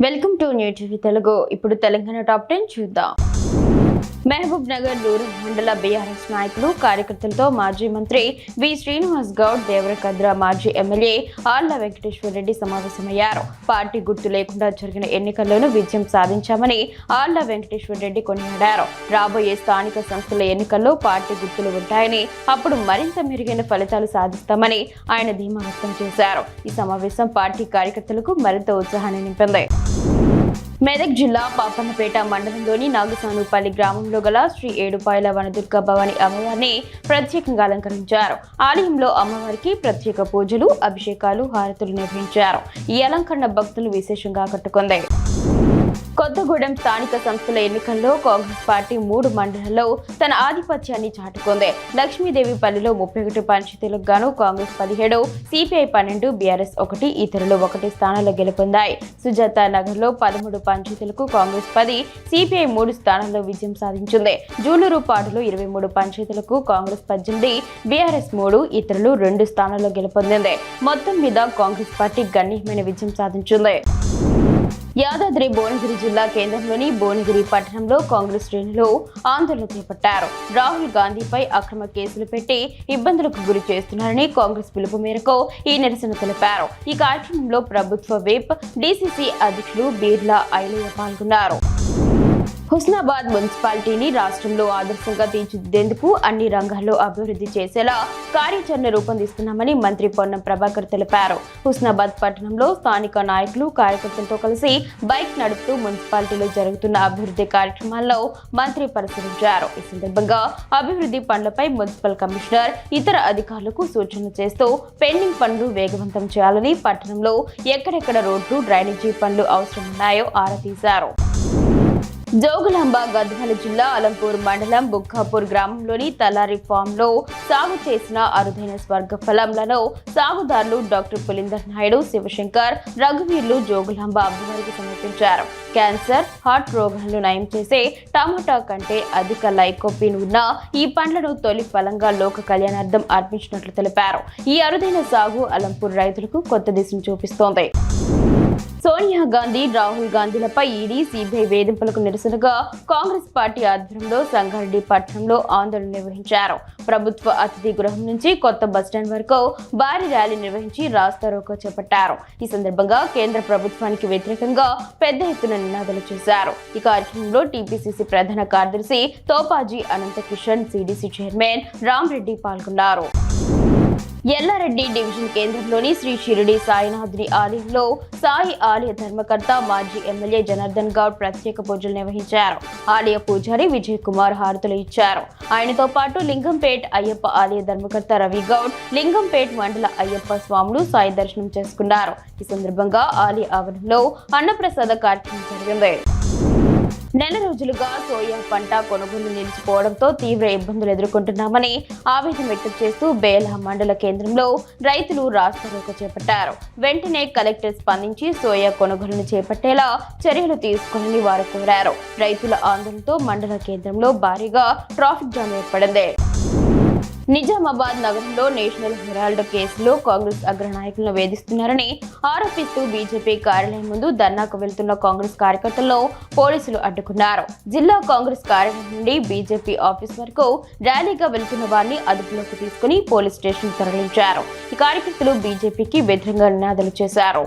Welcome to new TV Telugu. ఇప్పుడు Telangana top 10 చూద్దాం. Mahabub Nagar rural మండల బీఆర్ఎస్ నాయకులు కార్యకర్తలతో మాజీ మంత్రి వి శ్రీనివాస్ గౌడ్, దేవరకద్ర మాజీ ఎమ్మెల్యే ఆళ్ల వెంకటేశ్వర రెడ్డి సమావేశమయ్యారు. పార్టీ గుర్తు లేకుండా జరిగిన ఎన్నికల్లోనూ విజయం సాధించామని ఆళ్ల వెంకటేశ్వర రెడ్డి కొనియాడారు. రాబోయే స్థానిక సంస్థల ఎన్నికల్లో పార్టీ గుర్తులు ఉంటాయని, అప్పుడు మరింత మెరుగైన ఫలితాలు సాధిస్తామని ఆయన ధీమా వ్యక్తం చేశారు. ఈ సమావేశం పార్టీ కార్యకర్తలకు మరింత ఉత్సాహాన్ని నింపింది. మెదక్ జిల్లా పాపన్నపేట మండలంలోని నాగసానుపల్లి గ్రామంలో గల శ్రీ ఏడుపాయల వనదుర్గ భవాని అమ్మవారిని ప్రత్యేకంగా అలంకరించారు. ఆలయంలో అమ్మవారికి ప్రత్యేక పూజలు, అభిషేకాలు, హారతులు నిర్వహించారు. ఈ అలంకరణ భక్తులు విశేషంగా ఆకట్టుకుంది. కొత్తగూడెం స్థానిక సంస్థల ఎన్నికల్లో కాంగ్రెస్ పార్టీ 3 మండలాల్లో తన ఆధిపత్యాన్ని చాటుకుంది. లక్ష్మీదేవిపల్లిలో 31 పంచాయతీలకు గాను కాంగ్రెస్ 17, సిపిఐ 12, బీఆర్ఎస్ 1, ఇతరులు 1 స్థానాల్లో గెలుపొందాయి. సుజాత నగర్లో 13 పంచాయతీలకు కాంగ్రెస్ 10, సిపిఐ 3 స్థానాల్లో విజయం సాధించింది. జూలూరుపాడులో 23 పంచాయతీలకు కాంగ్రెస్ 18, బీఆర్ఎస్ 3, ఇతరులు 2 స్థానాల్లో గెలుపొందింది. మొత్తం మీద కాంగ్రెస్ పార్టీ గణనీయమైన విజయం సాధించింది. యాదాద్రి భువనగిరి జిల్లా కేంద్రంలోని భువనగిరి పట్టణంలో కాంగ్రెస్ శ్రేణులు ఆందోళన చేపట్టారు. రాహుల్ గాంధీపై అక్రమ కేసులు పెట్టి ఇబ్బందులకు గురి చేస్తున్నారని కాంగ్రెస్ పిలుపు మేరకు ఈ నిరసన తెలిపారు. ఈ కార్యక్రమంలో ప్రభుత్వ విప్, డీసీసీ అధ్యక్షులు బీర్లా ఐలయ్య పాల్గొన్నారు. హుస్నాబాద్ మున్సిపాలిటీని రాష్ట్రంలో ఆదర్శంగా తీర్చిదిద్దేందుకు అన్ని రంగాల్లో అభివృద్ధి చేసేలా కార్యాచరణ రూపొందిస్తున్నామని మంత్రి పొన్నం ప్రభాకర్ తెలిపారు. హుస్నాబాద్ పట్టణంలో స్థానిక నాయకులు, కార్యకర్తలతో కలిసి బైక్ నడుపుతూ మున్సిపాలిటీలో జరుగుతున్న అభివృద్ధి కార్యక్రమాల్లో మంత్రి పరిశీలించారు. ఈ సందర్భంగా అభివృద్ధి పనులపై మున్సిపల్ కమిషనర్ ఇతర అధికారులకు సూచనలు చేస్తూ పెండింగ్ పనులు వేగవంతం చేయాలని, పట్టణంలో ఎక్కడెక్కడ రోడ్లు, డ్రైనేజీ పనులు అవసరమున్నాయో ఆరా తీశారు. జోగులాంబ గద్వాల జిల్లా అలంపూర్ మండలం బుక్కాపూర్ గ్రామంలోని తలారి ఫామ్ లో సాగు చేసిన అరుదైన స్వర్గ ఫలంలను సాగుదారులు డాక్టర్ పులిందర్ నాయుడు, శివశంకర్, రఘువీర్లు జోగులాంబ అమ్మవారికి సమర్పించారు. క్యాన్సర్, హార్ట్ రోగాలను నయం చేసే టమాటా కంటే అధిక లైకోపిన్ ఉన్న ఈ పండ్లను తొలి ఫలంగా లోక కళ్యాణార్థం అర్పించినట్లు తెలిపారు. ఈ అరుదైన సాగు అలంపూర్ రైతులకు కొత్త దిశను చూపిస్తోంది. సోనియా గాంధీ, రాహుల్ గాంధీలపై ఈడీ, సిబిఐ వేధింపులకు నిరసనగా కాంగ్రెస్ పార్టీ ఆధ్వర్యంలో సంగారెడ్డి పట్టణంలో ఆందోళన నిర్వహించారు. ప్రభుత్వ అతిథి గృహం నుంచి కొత్త బస్టాండ్ వరకు భారీ ర్యాలీ నిర్వహించి రాస్తారోకో చేపట్టారు. ఈ సందర్భంగా కేంద్ర ప్రభుత్వానికి వ్యతిరేకంగా పెద్ద ఎత్తున నినాదాలు చేశారు. ఈ కార్యక్రమంలో టీపీసీసీ ప్రధాన కార్యదర్శి తోపాజీ అనంత కిషన్, సిడిసి చైర్మన్ రామ్రెడ్డి పాల్గొన్నారు. ఎల్లారెడ్డి డివిజన్ కేంద్రంలోని శ్రీ షిరిడి సాయినాథుని ఆలయంలో సాయి ఆలయ ధర్మకర్త, మాజీ ఎమ్మెల్యే జనార్దన్ గౌడ్ ప్రత్యేక పూజలు నిర్వహించారు. ఆలయ పూజారి విజయ్ కుమార్ హారతులు ఇచ్చారు. ఆయనతో పాటు లింగంపేట్ అయ్యప్ప ఆలయ ధర్మకర్త రవి గౌడ్, లింగంపేట్ మండల అయ్యప్ప స్వాములు సాయి దర్శనం చేసుకున్నారు. ఈ సందర్భంగా ఆలయ ఆవరణలో అన్నప్రసాద కార్యక్రమం జరిగింది. నెల రోజులుగా సోయా పంట కొనుగోలు నిలిచిపోవడంతో తీవ్ర ఇబ్బందులు ఎదుర్కొంటున్నామని ఆవేదన వ్యక్తం చేస్తూ బేలా మండల కేంద్రంలో రైతులు రాస్తారోకో చేపట్టారు. వెంటనే కలెక్టర్ స్పందించి సోయా కొనుగోలును చేపట్టేలా చర్యలు తీసుకోవాలని వారు కోరారు. రైతుల ఆందోళనతో మండల కేంద్రంలో భారీగా ట్రాఫిక్ జామ్ ఏర్పడింది. నిజామాబాద్ నగరంలో నేషనల్ హెరాల్డ్ కేసులో కాంగ్రెస్ అగ్రనాయకులను వేధిస్తున్నారని ఆరోపిస్తూ బీజేపీ కార్యాలయం ముందు ధర్నాకు వెళ్తున్న కాంగ్రెస్ కార్యకర్తలను పోలీసులు అడ్డుకున్నారు. జిల్లా కాంగ్రెస్ కార్యాలయం నుండి బీజేపీ ఆఫీస్ వరకు ర్యాలీగా వెళ్తున్న వారిని అదుపులోకి తీసుకుని పోలీస్ స్టేషన్ తరలించారు. ఈ కార్యకర్తలు బీజేపీకి వ్యతిరేకంగా నినాదాలు చేశారు.